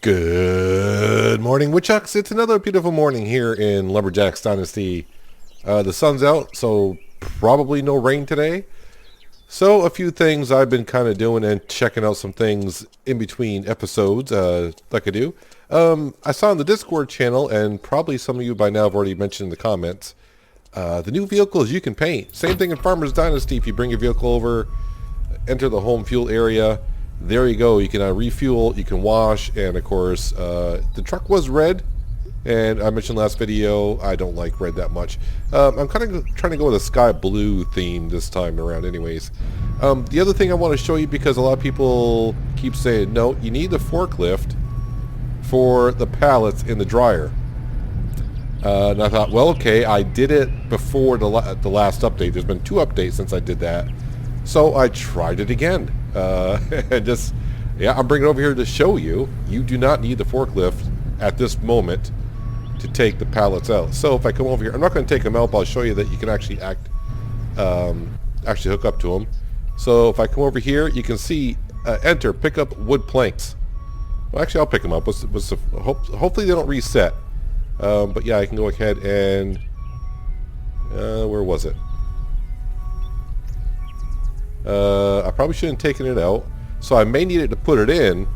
Good morning, Woodchucks. It's another beautiful morning here in Lumberjack's Dynasty. The sun's out, so probably no rain today. So a few things I've been kind of doing and checking out some things in between episodes, like I do. I saw on the Discord channel, and probably some of you by now have already mentioned in the comments, the new vehicles you can paint. Same thing in Farmer's Dynasty. If you bring your vehicle over, enter the home fuel area, there you go. You can refuel, you can wash, and of course, the truck was red, and I mentioned last video, I don't like red that much. I'm kind of trying to go with a sky blue theme this time around anyways. The other thing I want to show you, because a lot of people keep saying, no, you need the forklift for the pallets in the dryer. And I thought, well, okay, I did it before the last update. There's been 2 updates since I did that. So I tried it again. And just, yeah, I'm bringing it over here to show you, you do not need the forklift at this moment to take the pallets out. So if I come over here, I'm not going to take them out, but I'll show you that you can actually actually hook up to them. So if I come over here, you can see, enter, pick up wood planks. Well, actually, I'll pick them up. Hopefully they don't reset. But yeah, I can go ahead and, where was it? I probably shouldn't have taken it out, so I may need it to put it in.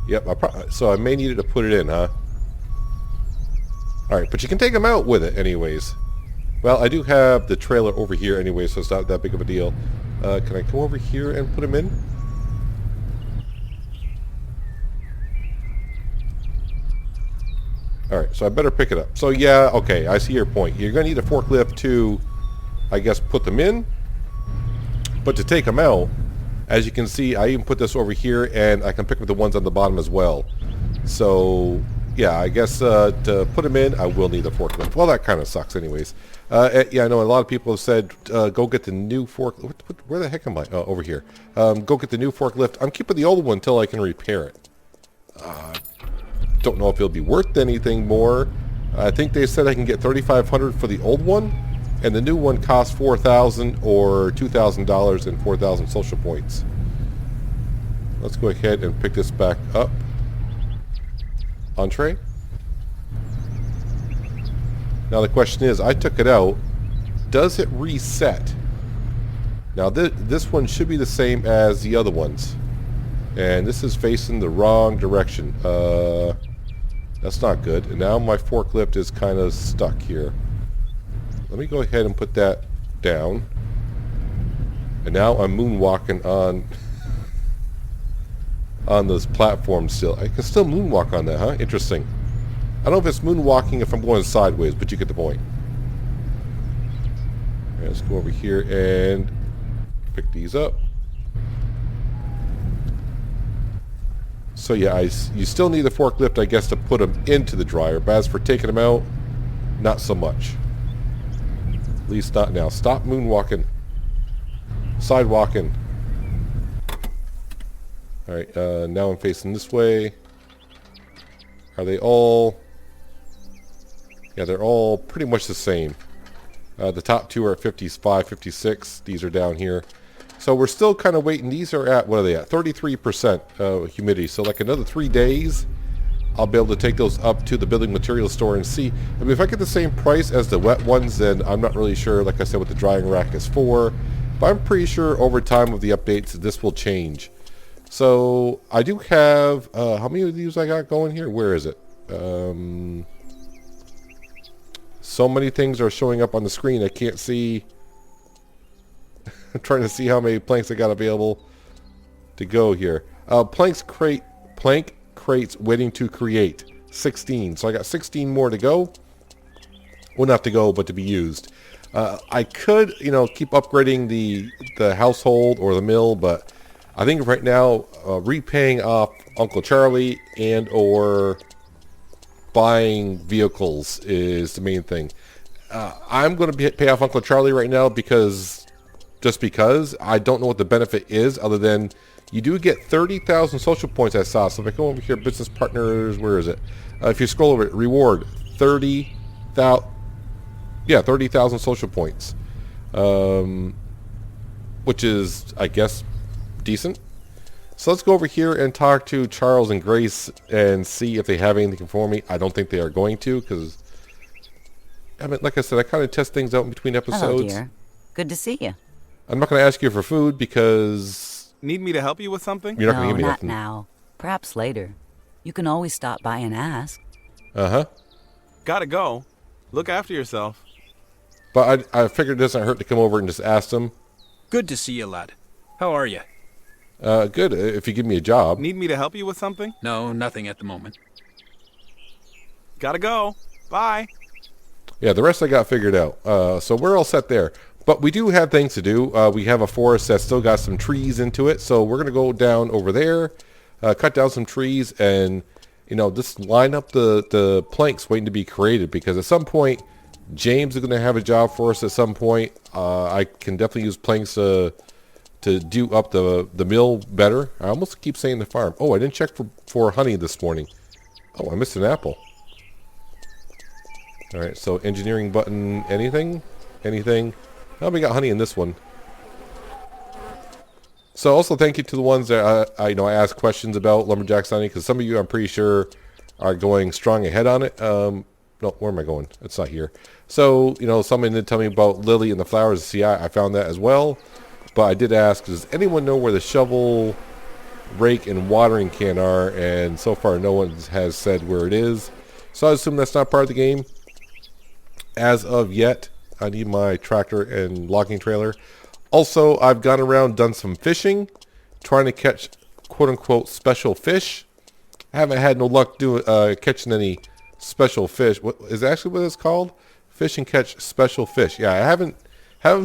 Yep, so I may need it to put it in, huh? Alright, but you can take them out with it anyways. Well, I do have the trailer over here anyway, so it's not that big of a deal. Can I come over here and put them in? Alright, so I better pick it up. So yeah, okay, I see your point. You're going to need a forklift to, I guess, put them in. But to take them out, as you can see, I even put this over here, and I can pick up the ones on the bottom as well. So yeah, I guess to put them in, I will need a forklift. Well, that kind of sucks anyways. Yeah, I know a lot of people have said, go get the new forklift. Where the heck am I? Oh, over here. Go get the new forklift. I'm keeping the old one until I can repair it. Don't know if it'll be worth anything more. I think they said I can get $3,500 for the old one, and the new one costs $4,000 or $2,000 and 4,000 social points. Let's go ahead and pick this back up. Entree. Now the question is, I took it out. Does it reset? Now this one should be the same as the other ones. And this is facing the wrong direction. That's not good. And now my forklift is kind of stuck here. Let me go ahead and put that down. And now I'm moonwalking on this platform still. I can still moonwalk on that, huh? Interesting. I don't know if it's moonwalking if I'm going sideways, but you get the point. Right, let's go over here and pick these up. So yeah, you still need the forklift, I guess, to put them into the dryer. But as for taking them out, not so much. At least not now. Stop moonwalking. Sidewalking. Alright, now I'm facing this way. Are they all... Yeah, they're all pretty much the same. The top 2 are at 55, 56. These are down here. So we're still kind of waiting. These are at, what are they at? 33% humidity. So like another 3 days, I'll be able to take those up to the building materials store and see. I mean, if I get the same price as the wet ones, then I'm not really sure, like I said, what the drying rack is for. But I'm pretty sure over time of the updates, this will change. So I do have, how many of these I got going here? Where is it? So many things are showing up on the screen. I can't see. I'm trying to see how many planks I got available to go here. Plank crates waiting to create. 16. So I got 16 more to go. Well, not to go, but to be used. I could, keep upgrading the household or the mill, but I think right now, repaying off Uncle Charlie and or buying vehicles is the main thing. I'm going to pay off Uncle Charlie right now because I don't know what the benefit is other than you do get 30,000 social points I saw. So if I go over here, business partners, where is it? If you scroll over it, reward 30,000. Yeah, 30,000 social points. Which is, I guess, decent. So let's go over here and talk to Charles and Grace and see if they have anything for me. I don't think they are going to because, I mean, like I said, I kind of test things out in between episodes. Hello, dear. Good to see you. I'm not going to ask you for food because... Need me to help you with something? You're not going to No, give me not nothing. now. Perhaps later. You can always stop by and ask. Uh-huh. Gotta go. Look after yourself. But I figured it doesn't hurt to come over and just ask them. Good to see you, lad. How are you? Good, if you give me a job. Need me to help you with something? No, nothing at the moment. Gotta go. Bye. Yeah, the rest I got figured out. So we're all set there. But we do have things to do. We have a forest that's still got some trees into it. So we're going to go down over there, cut down some trees, and, you know, just line up the planks waiting to be created. Because at some point, James is going to have a job for us at some point. I can definitely use planks to do up the mill better. I almost keep saying the farm. Oh, I didn't check for honey this morning. Oh, I missed an apple. All right, so engineering button, anything? Oh, we got honey in this one. So also thank you to the ones that I asked questions about Lumberjack honey, because some of you I'm pretty sure are going strong ahead on it. No, where am I going? It's not here. So, you know, someone did tell me about Lily and the flowers. See, I found that as well. But I did ask, does anyone know where the shovel, rake, and watering can are? And so far, no one has said where it is. So I assume that's not part of the game. As of yet, I need my tractor and logging trailer. Also, I've gone around, done some fishing, trying to catch quote-unquote special fish. I haven't had no luck catching any special fish. What is actually what it's called? Fish and catch special fish. Yeah, I haven't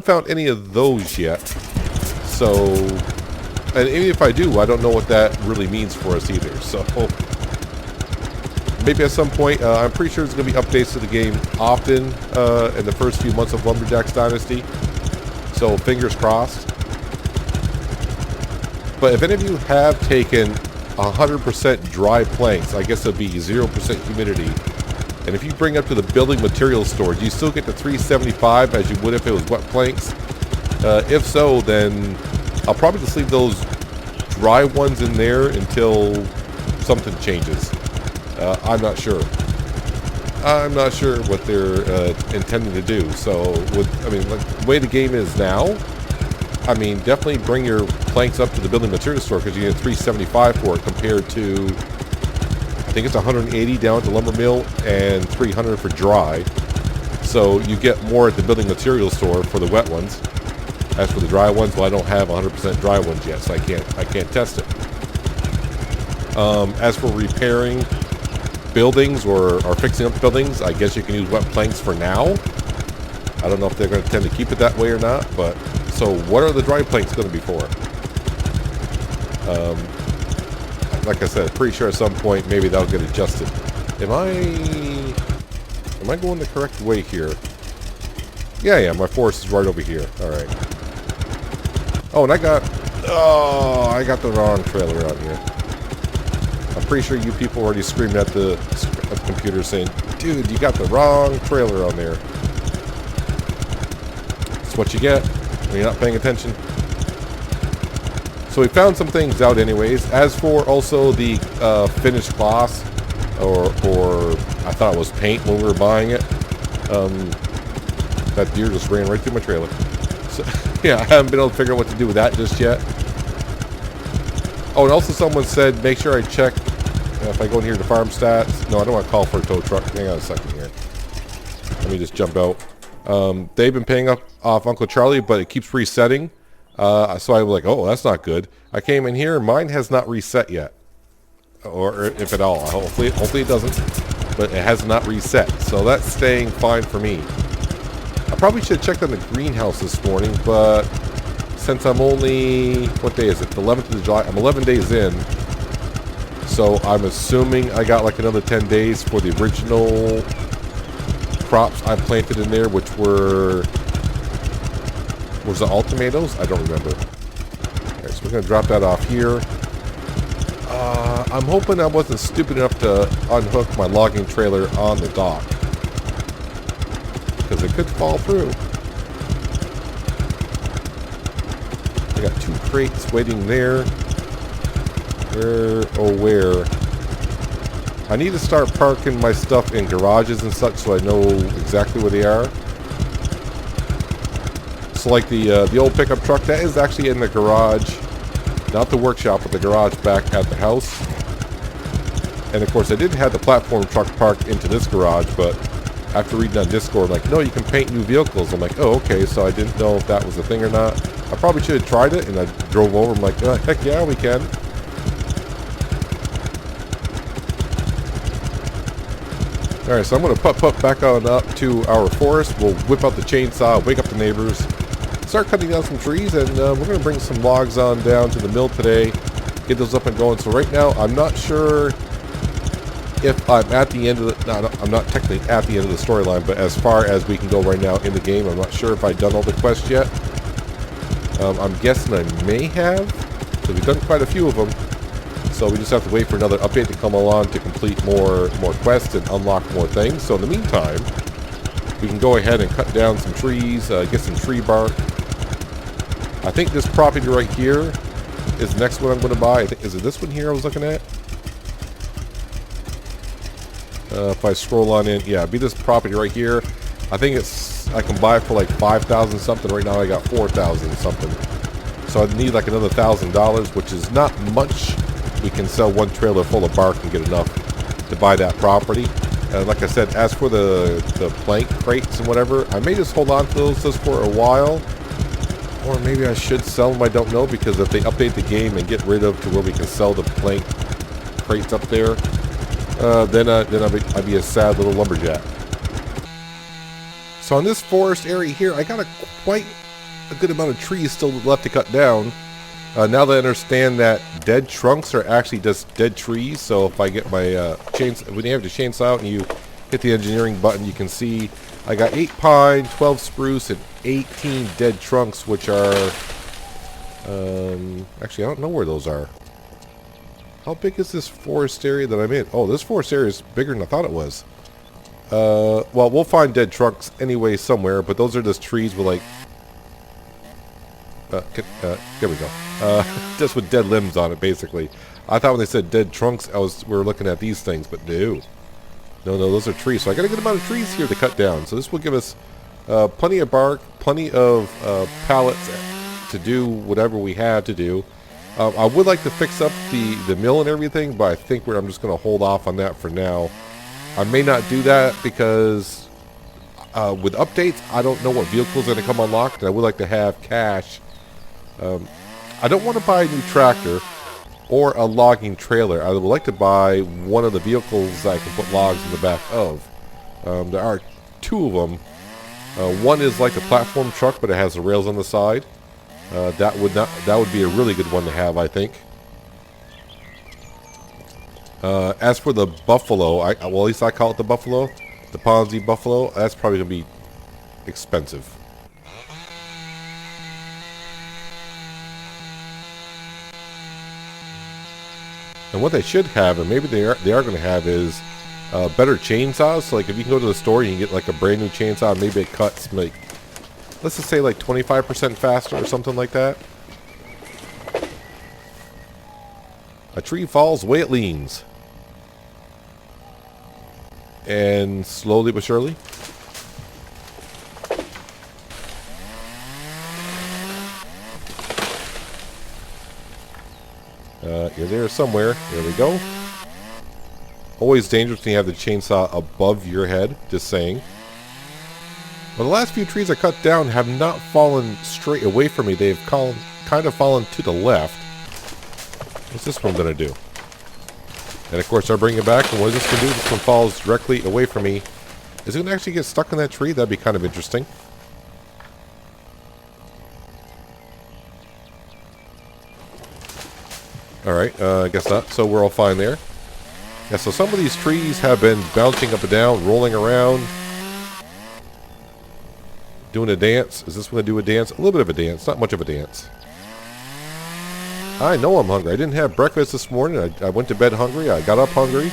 found any of those yet. So, and even if I do, I don't know what that really means for us either. So, maybe at some point, I'm pretty sure there's going to be updates to the game often in the first few months of Lumberjack's Dynasty. So, fingers crossed. But if any of you have taken 100% dry planks, I guess it'll be 0% humidity. And if you bring up to the building materials store, do you still get the 375 as you would if it was wet planks? If so, then I'll probably just leave those dry ones in there until something changes. I'm not sure. I'm not sure what they're intending to do. So, the way the game is now, I mean, definitely bring your planks up to the building materials store because you get 375 for it compared to, I think it's 180 down at the lumber mill and 300 for dry. So you get more at the building materials store for the wet ones. As for the dry ones, well, I don't have 100% dry ones yet, so I can't test it. As for repairing buildings or fixing up buildings, I guess you can use wet planks for now. I don't know if they're going to tend to keep it that way or not, but so what are the dry planks going to be for? Like I said, pretty sure at some point maybe that'll get adjusted. Am I going the correct way here? Yeah, my forest is right over here. All right. Oh, and I got the wrong trailer out here. I'm pretty sure you people already screamed at the computer saying, dude, you got the wrong trailer on there. That's what you get when you're not paying attention. So we found some things out anyways. As for also the finished gloss, or I thought it was paint when we were buying it. That deer just ran right through my trailer. So, yeah, I haven't been able to figure out what to do with that just yet. Oh, and also someone said, make sure I check if I go in here to farm stats. No, I don't want to call for a tow truck. Hang on a second here. Let me just jump out. They've been paying off Uncle Charlie, but it keeps resetting. So I was like, oh, that's not good. I came in here, mine has not reset yet. Or if at all. Hopefully it doesn't. But it has not reset. So that's staying fine for me. I probably should have checked on the greenhouse this morning, but since I'm only, what day is it? The 11th of July. I'm 11 days in. So I'm assuming I got like another 10 days for the original crops I planted in there, which was it all tomatoes? I don't remember. Alright, so we're going to drop that off here. I'm hoping I wasn't stupid enough to unhook my logging trailer on the dock, because it could fall through. I got 2 crates waiting there. Where? I need to start parking my stuff in garages and such so I know exactly where they are. So like the old pickup truck, that is actually in the garage. Not the workshop, but the garage back at the house. And of course I did have the platform truck parked into this garage, but after reading on Discord, like, no, you can paint new vehicles. I'm like, oh, okay, so I didn't know if that was a thing or not. I probably should have tried it, and I drove over. I'm like, heck yeah, we can. Alright, so I'm going to putt back on up to our forest. We'll whip out the chainsaw, wake up the neighbors, start cutting down some trees, and we're going to bring some logs on down to the mill today, get those up and going. So right now, I'm not sure if I'm at the end of the... No, I'm not technically at the end of the storyline, but as far as we can go right now in the game, I'm not sure if I've done all the quests yet. I'm guessing I may have, because we've done quite a few of them. So we just have to wait for another update to come along to complete more quests and unlock more things. So in the meantime, we can go ahead and cut down some trees, get some tree bark. I think this property right here is the next one I'm going to buy. I think, is it this one here I was looking at? If I scroll on in, yeah, it'd be this property right here. I think I can buy it for like 5,000 something. Right now I got 4,000 something. So I need like another $1,000, which is not much. We can sell one trailer full of bark and get enough to buy that property. And like I said, as for the plank crates and whatever, I may just hold on to those just for a while. Or maybe I should sell them, I don't know, because if they update the game and get rid of to where we can sell the plank crates up there, then I'd be a sad little lumberjack. So on this forest area here, I got quite a good amount of trees still left to cut down. Now that I understand that dead trunks are actually just dead trees, so if I get my when you have the chainsaw out and you hit the engineering button, you can see I got 8 pine, 12 spruce, and 18 dead trunks, which are actually I don't know where those are. How big is this forest area that I'm in? Oh, this forest area is bigger than I thought it was. Well, we'll find dead trunks anyway somewhere, but those are just trees with like there we go. Just with dead limbs on it, basically. I thought when they said dead trunks, we were looking at these things, but no. No, those are trees. So I got a good amount of trees here to cut down. So this will give us plenty of bark, plenty of pallets to do whatever we have to do. I would like to fix up the mill and everything, but I think I'm just going to hold off on that for now. I may not do that because with updates, I don't know what vehicles are going to come unlocked, and I would like to have cash. I don't want to buy a new tractor or a logging trailer. I would like to buy one of the vehicles that I can put logs in the back of. There are 2 of them. One is like a platform truck, but it has the rails on the side. That would be a really good one to have, I think. As for the buffalo, well, at least I call it the buffalo, the Ponzi buffalo. That's probably gonna be expensive. And what they should have, and maybe they are going to have, is better chainsaws. So like if you can go to the store, you can get like a brand new chainsaw. Maybe it cuts like, let's just say like 25% faster or something like that. A tree falls the way it leans. And slowly but surely. You're there somewhere. There we go. Always dangerous when you have the chainsaw above your head. Just saying. Well, the last few trees I cut down have not fallen straight away from me. They've kind of fallen to the left. What's this one going to do? And of course I bring it back, and what is this going to do? This one falls directly away from me. Is it going to actually get stuck in that tree? That'd be kind of interesting. Alright, I guess not. So we're all fine there. Yeah, so some of these trees have been bouncing up and down, rolling around. Doing a dance. Is this going to do a dance? A little bit of a dance. Not much of a dance. I know I'm hungry. I didn't have breakfast this morning. I went to bed hungry. I got up hungry.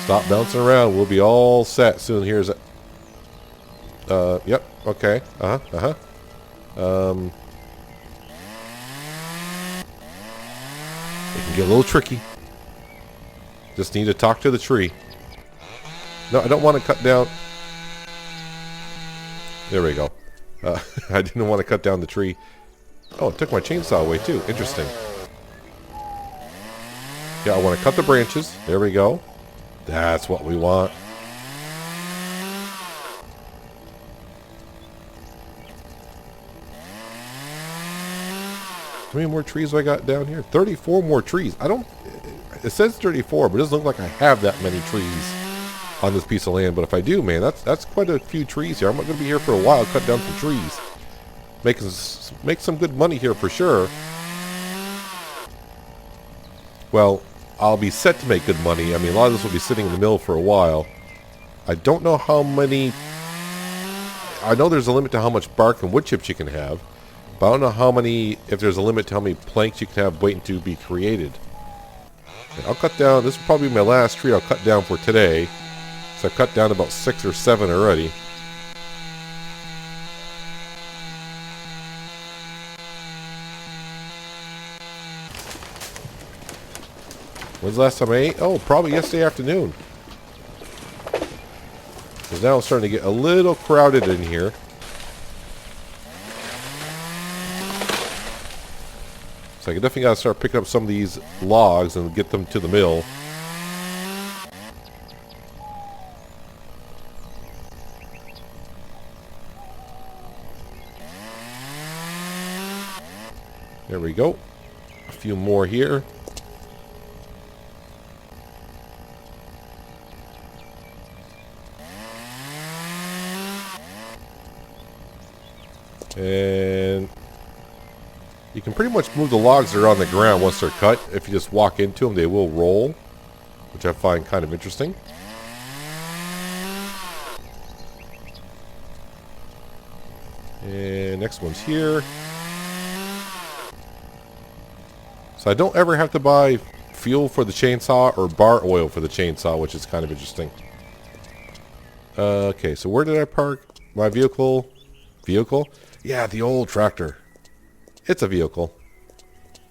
Stop bouncing around. We'll be all set soon. Here's it. Yep. Okay. It can get a little tricky. Just need to talk to the tree. No, I don't want to cut down. There we go. I didn't want to cut down the tree. Oh, it took my chainsaw away too. Interesting. Yeah, I want to cut the branches. There we go. That's what we want. How many more trees do I got down here? 34 more trees. I don't... It says 34, but it doesn't look like I have that many trees on this piece of land. But if I do, man, that's quite a few trees here. I'm not going to be here for a while, cut down some trees. Make some good money here for sure. Well, I'll be set to make good money. I mean, a lot of this will be sitting in the mill for a while. I don't know how many... I know there's a limit to how much bark and wood chips you can have. But I don't know how many... If there's a limit to how many planks you can have waiting to be created. Okay, I'll cut down... This will probably be my last tree I'll cut down for today. So I've cut down about 6 or 7 already. When's the last time I ate? Oh, probably yesterday afternoon. Because now it's starting to get a little crowded in here. So I definitely got to start picking up some of these logs and get them to the mill. There we go. A few more here. And you can pretty much move the logs that are on the ground once they're cut. If you just walk into them, they will roll, which I find kind of interesting. And next one's here. So I don't ever have to buy fuel for the chainsaw or bar oil for the chainsaw, which is kind of interesting. Okay, so where did I park my vehicle? Vehicle? Yeah, the old tractor. It's a vehicle.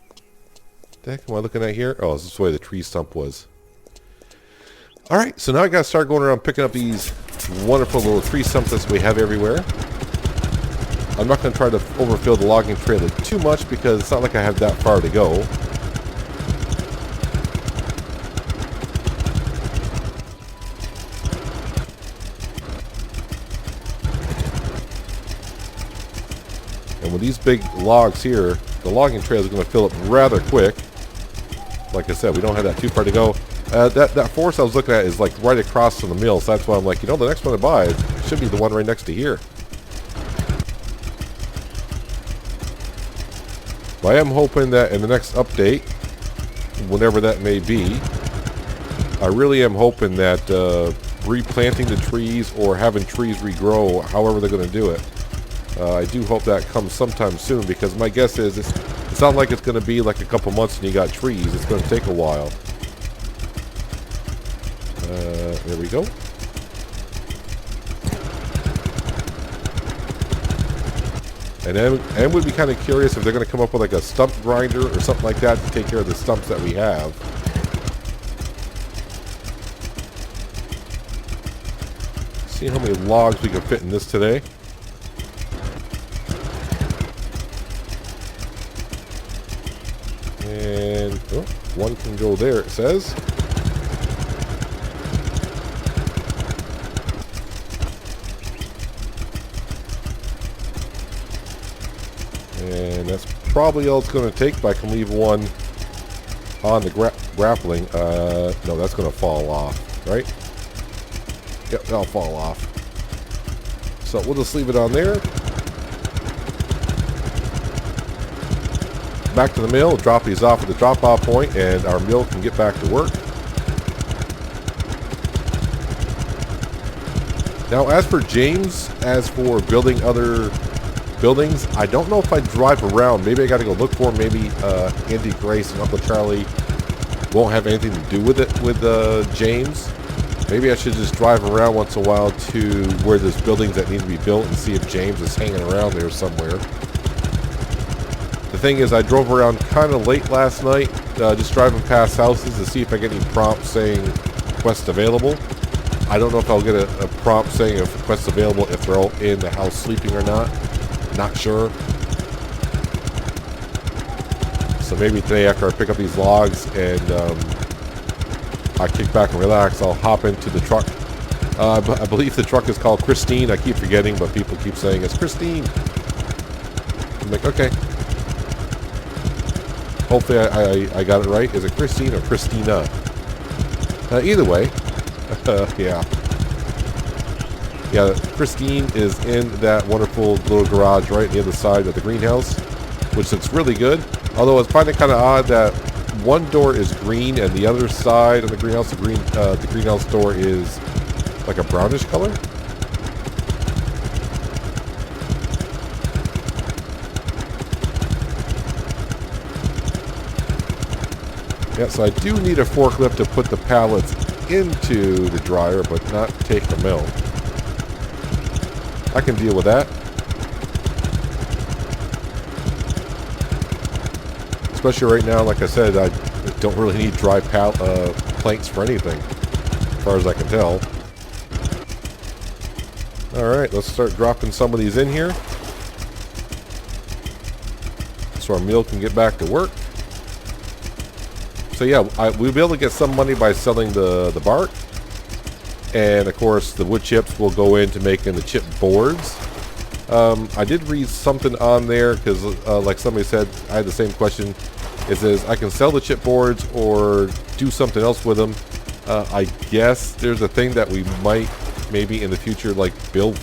What the heck am I looking at here? Oh, this is the way the tree stump was. Alright, so now I gotta start going around picking up these wonderful little tree stumps that we have everywhere. I'm not gonna try to overfill the logging trailer too much because it's not like I have that far to go. And with these big logs here, the logging trailer is going to fill up rather quick. Like I said, we don't have that too far to go. That forest I was looking at is like right across from the mill, so that's why I'm like, you know, the next one I buy should be the one right next to here. But I am hoping that in the next update, whenever that may be, I really am hoping that replanting the trees or having trees regrow, however they're going to do it, I do hope that comes sometime soon, because my guess is it's not like it's going to be like a couple months and you got trees. It's going to take a while. There we go. And would be kind of curious if they're going to come up with like a stump grinder or something like that to take care of the stumps that we have. See how many logs we can fit in this today. And oh, one can go there, it says. And that's probably all it's going to take, but I can leave one on the grappling. No, that's going to fall off, right? Yep, that'll fall off. So we'll just leave it on there. Back to the mill, drop these off at the drop-off point, and our mill can get back to work. Now, as for James, as for building other buildings, I don't know if I drive around. Maybe I got to go look for him. Maybe Andy Grace and Uncle Charlie won't have anything to do with it with James. Maybe I should just drive around once in a while to where there's buildings that need to be built and see if James is hanging around there somewhere. The thing is, I drove around kind of late last night, just driving past houses to see if I get any prompts saying quest available. I don't know if I'll get a prompt saying if quest available if they're all in the house sleeping or not. Not sure. So maybe today after I pick up these logs and I kick back and relax, I'll hop into the truck. I believe the truck is called Christine. I keep forgetting, but people keep saying it's Christine. I'm like, okay. Hopefully I got it right. Is it Christine or Christina? Either way. Yeah. Yeah, Christine is in that wonderful little garage right near the side of the greenhouse, which looks really good. Although I find it kind of odd that one door is green and the other side of the greenhouse, the greenhouse door is like a brownish color. Yeah, so I do need a forklift to put the pallets into the dryer, but not take them out. I can deal with that. Especially right now, like I said, I don't really need dry planks for anything, as far as I can tell. Alright, let's start dropping some of these in here, so our meal can get back to work. So yeah, we'll be able to get some money by selling the bark. And of course, the wood chips will go into making the chip boards. I did read something on there, because like somebody said, I had the same question. It says, I can sell the chip boards or do something else with them. I guess there's a thing that we might, maybe in the future, like build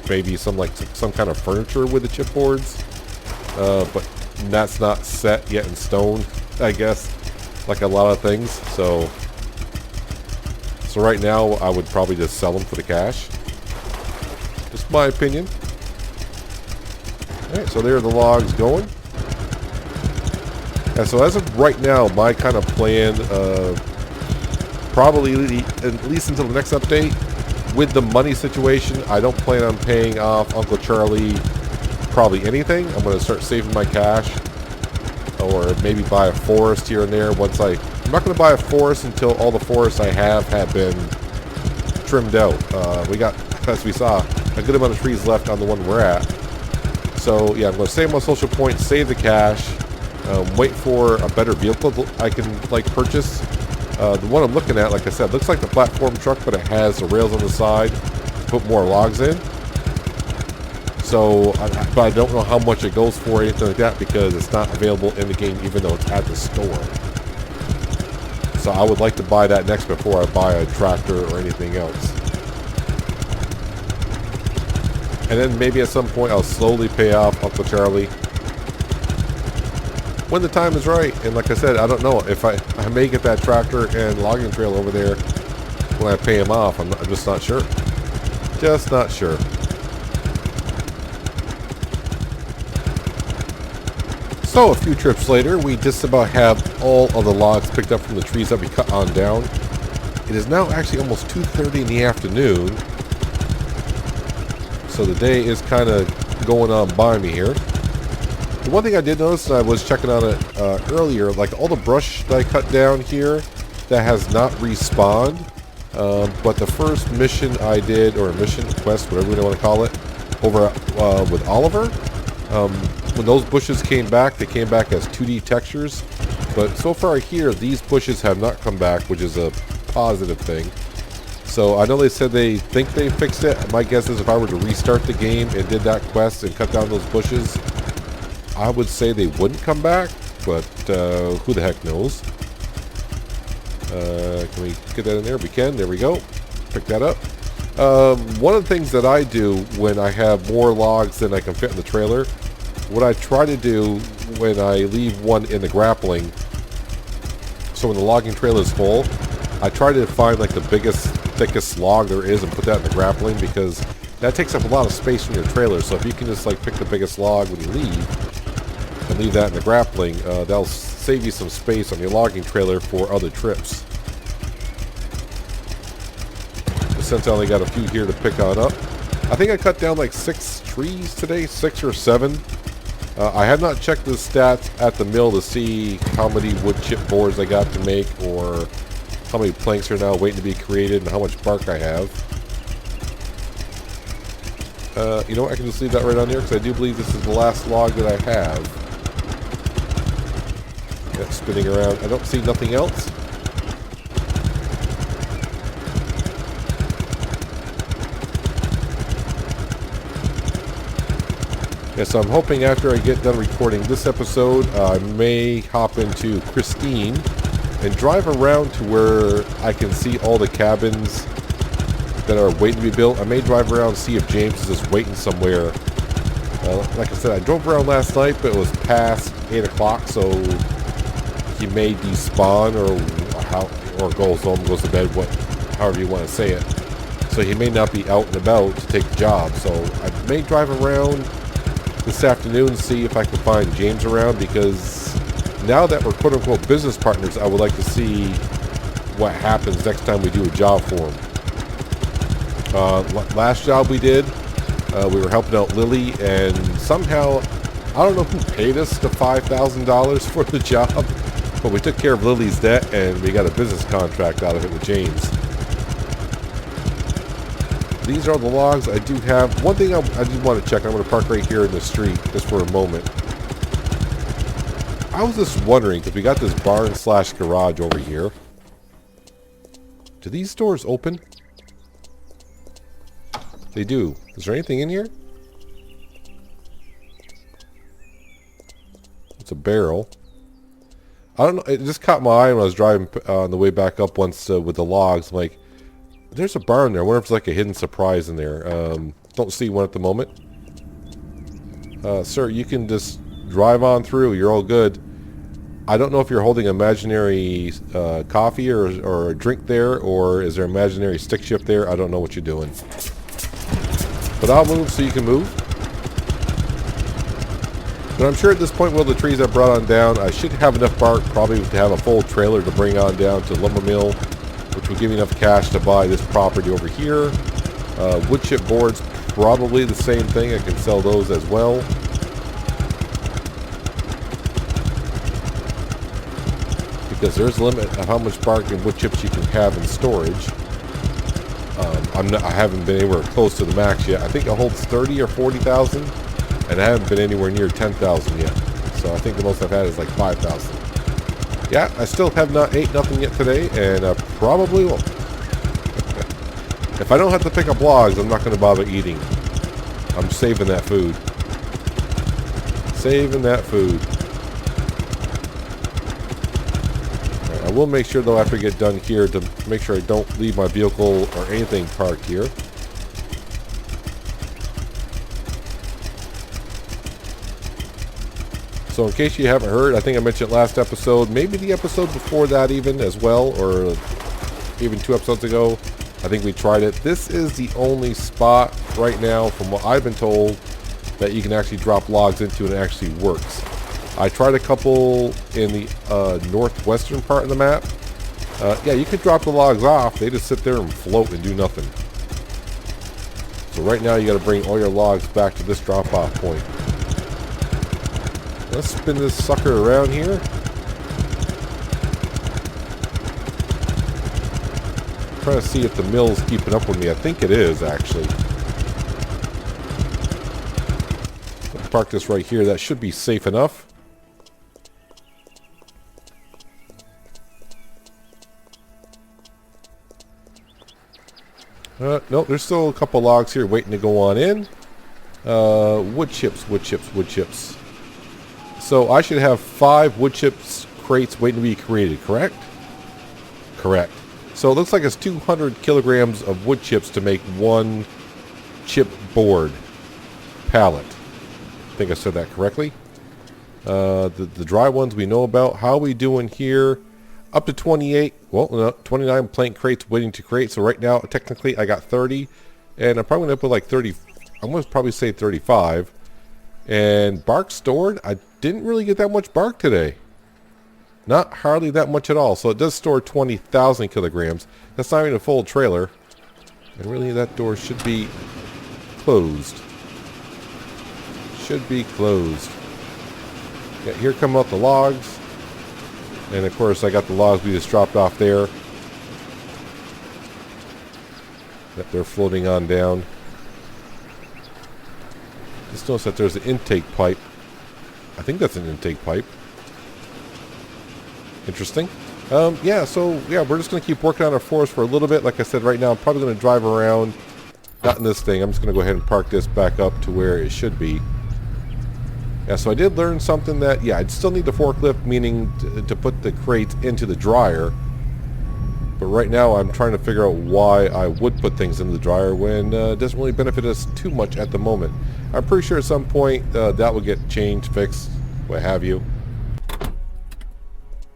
maybe some kind of furniture with the chip boards. But that's not set yet in stone, I guess. Like a lot of things, so right now I would probably just sell them for the cash. Just my opinion. Alright, so there are the logs going. And so as of right now, my kind of plan, probably at least until the next update, with the money situation, I don't plan on paying off Uncle Charlie probably anything. I'm going to start saving my cash. Or maybe buy a forest here and there once I'm not going to buy a forest until all the forests I have been trimmed out. We got, as we saw, a good amount of trees left on the one we're at. So yeah, I'm going to save my social points, save the cash, wait for a better vehicle I can purchase. The one I'm looking at, like I said, looks like the platform truck, but it has the rails on the side to put more logs in. So, but I don't know how much it goes for or anything like that, because it's not available in the game even though it's at the store. So I would like to buy that next before I buy a tractor or anything else. And then maybe at some point I'll slowly pay off Uncle Charlie when the time is right. And like I said, I don't know if I may get that tractor and logging trail over there when I pay him off. I'm just not sure. Just not sure. So a few trips later, we just about have all of the logs picked up from the trees that we cut on down. It is now actually almost 2:30 in the afternoon. So the day is kind of going on by me here. The one thing I did notice, and I was checking on it earlier, like all the brush that I cut down here that has not respawned. But the first mission I did, or mission, quest, whatever you want to call it, over with Oliver, when those bushes came back, they came back as 2D textures. But so far here, these bushes have not come back, which is a positive thing. So I know they said they think they fixed it. My guess is if I were to restart the game and did that quest and cut down those bushes, I would say they wouldn't come back. But who the heck knows? Can we get that in there? We can. There we go. Pick that up. One of the things that I do when I have more logs than I can fit in the trailer, what I try to do when I leave one in the grappling, so when the logging trailer is full, I try to find like the biggest, thickest log there is and put that in the grappling, because that takes up a lot of space in your trailer. So if you can just like pick the biggest log when you leave and leave that in the grappling, that'll save you some space on your logging trailer for other trips. since I only got a few here to pick on up. I think I cut down like 6 trees today, 6 or 7. I have not checked the stats at the mill to see how many wood chip boards I got to make, or how many planks are now waiting to be created, and how much bark I have. You know what, I can just leave that right on there, because I do believe this is the last log that I have. Yeah, spinning around. I don't see nothing else. Yeah, so I'm hoping after I get done recording this episode, I may hop into Christine and drive around to where I can see all the cabins that are waiting to be built. I may drive around and see if James is just waiting somewhere. Like I said, I drove around last night, but it was past 8 o'clock, so he may despawn or goes home, goes to bed, however you want to say it. So he may not be out and about to take the job. So I may drive around this afternoon and see if I can find James around, because now that we're quote-unquote business partners, I would like to see what happens next time we do a job for him. Last job we did, we were helping out Lily, and somehow, I don't know who paid us the $5,000 for the job, but we took care of Lily's debt, and we got a business contract out of it with James. These are the logs I do have. One thing I do want to check, I'm going to park right here in the street just for a moment. I was just wondering, because we got this barn / garage over here. Do these doors open? They do. Is there anything in here? It's a barrel. I don't know. It just caught my eye when I was driving on the way back up once with the logs. I'm like, there's a barn there. I wonder if it's like a hidden surprise in there. Don't see one at the moment. Sir, you can just drive on through. You're all good. I don't know if you're holding imaginary coffee or a drink there, or is there imaginary stick shift there. I don't know what you're doing. But I'll move so you can move. But I'm sure at this point, with the trees I brought on down, I should have enough bark probably to have a full trailer to bring on down to the lumber mill, which will give me enough cash to buy this property over here. Wood chip boards, probably the same thing. I can sell those as well. Because there's a limit of how much bark and wood chips you can have in storage. I haven't been anywhere close to the max yet. I think it holds 30 or 40,000, and I haven't been anywhere near 10,000 yet. So I think the most I've had is like 5,000. Yeah, I still have not ate nothing yet today, and I probably will. If I don't have to pick up logs, I'm not going to bother eating. I'm saving that food. Saving that food. Right, I will make sure, though, after I get done here, to make sure I don't leave my vehicle or anything parked here. So in case you haven't heard, I think I mentioned last episode, maybe the episode before that even as well, or even 2 episodes ago, I think we tried it. This is the only spot right now, from what I've been told, that you can actually drop logs into and it actually works. I tried a couple in the northwestern part of the map. Yeah, you can drop the logs off. They just sit there and float and do nothing. So right now you got to bring all your logs back to this drop-off point. Let's spin this sucker around here. Trying to see if the mill's keeping up with me. I think it is, actually. Let's park this right here. That should be safe enough. No, there's still a couple logs here waiting to go on in. Wood chips, wood chips, wood chips. So I should have 5 wood chips crates waiting to be created, correct? Correct. So it looks like it's 200 kilograms of wood chips to make 1 chip board pallet. I think I said that correctly. The dry ones we know about. How are we doing here? Up to 28. Well, no, 29 plank crates waiting to create. So right now, technically, I got 30. And I'm probably going to put like 30. I'm going to probably say 35. And bark stored. I didn't really get that much bark today. Not hardly that much at all. So it does store 20,000 kilograms. That's not even a full trailer. And really that door should be closed. Should be closed. Yeah, here come out the logs. And of course I got the logs we just dropped off there. That they're floating on down. Just notice that there's an intake pipe. I think that's an intake pipe. Interesting. Yeah, so yeah, we're just going to keep working on our forest for a little bit. Like I said, right now I'm probably going to drive around. Not in this thing. I'm just going to go ahead and park this back up to where it should be. Yeah, so I did learn something that, yeah, I'd still need the forklift, meaning to put the crates into the dryer. But right now I'm trying to figure out why I would put things in the dryer when it doesn't really benefit us too much at the moment. I'm pretty sure at some point that will get changed, fixed, what have you.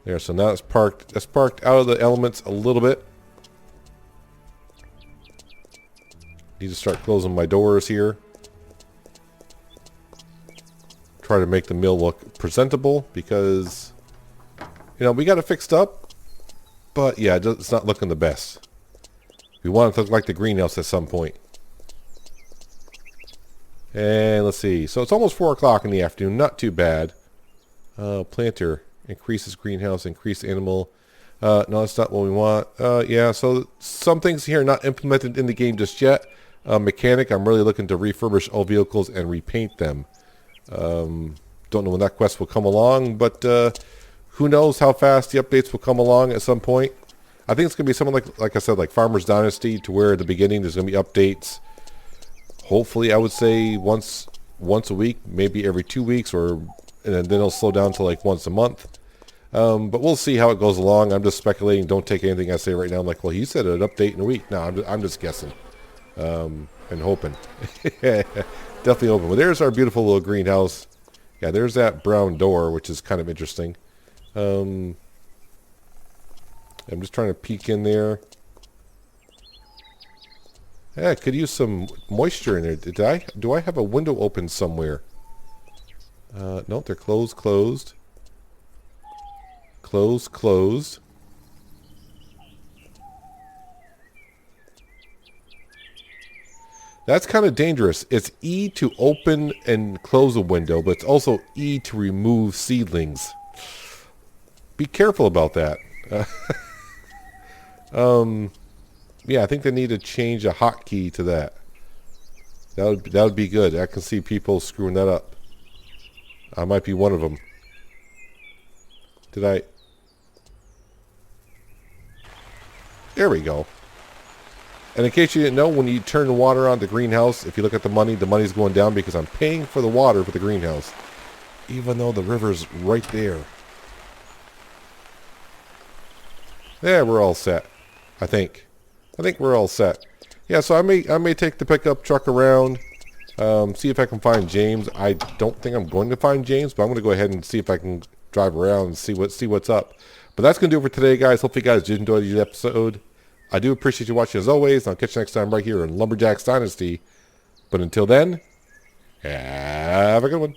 There, so now it's parked. It's parked out of the elements a little bit. Need to start closing my doors here. Try to make the mill look presentable because, you know, we got it fixed up. But yeah, it's not looking the best. We want it to look like the greenhouse at some point. And let's see. So it's almost 4 o'clock in the afternoon. Not too bad. Planter. Increases greenhouse. Increase animal. No, that's not what we want. Yeah, so some things here are not implemented in the game just yet. Mechanic, I'm really looking to refurbish all vehicles and repaint them. Don't know when that quest will come along, but who knows how fast the updates will come along at some point. I think it's going to be something like I said, like Farmer's Dynasty, to where at the beginning there's going to be updates. Hopefully, I would say once a week, maybe every 2 weeks, and then it'll slow down to like once a month. But we'll see how it goes along. I'm just speculating. Don't take anything I say right now. I'm like, well, he said an update in a week. No, I'm just guessing and hoping. Definitely hoping. Well, there's our beautiful little greenhouse. Yeah, there's that brown door, which is kind of interesting. I'm just trying to peek in there. Yeah, I could use some moisture in there. Do I have a window open somewhere? No, they're closed. Closed. That's kind of dangerous. It's E to open and close a window, but it's also E to remove seedlings. Be careful about that. Yeah, I think they need to change a hotkey to that. That would be good. I can see people screwing that up. I might be one of them. There we go. And in case you didn't know, when you turn the water on the greenhouse, if you look at the money's going down because I'm paying for the water for the greenhouse. Even though the river's right there. There, we're all set. I think we're all set. Yeah, so I may take the pickup truck around, see if I can find James. I don't think I'm going to find James, but I'm going to go ahead and see if I can drive around and see what's up. But that's going to do it for today, guys. Hopefully you guys did enjoy the episode. I do appreciate you watching as always. I'll catch you next time right here in Lumberjack's Dynasty. But until then, have a good one.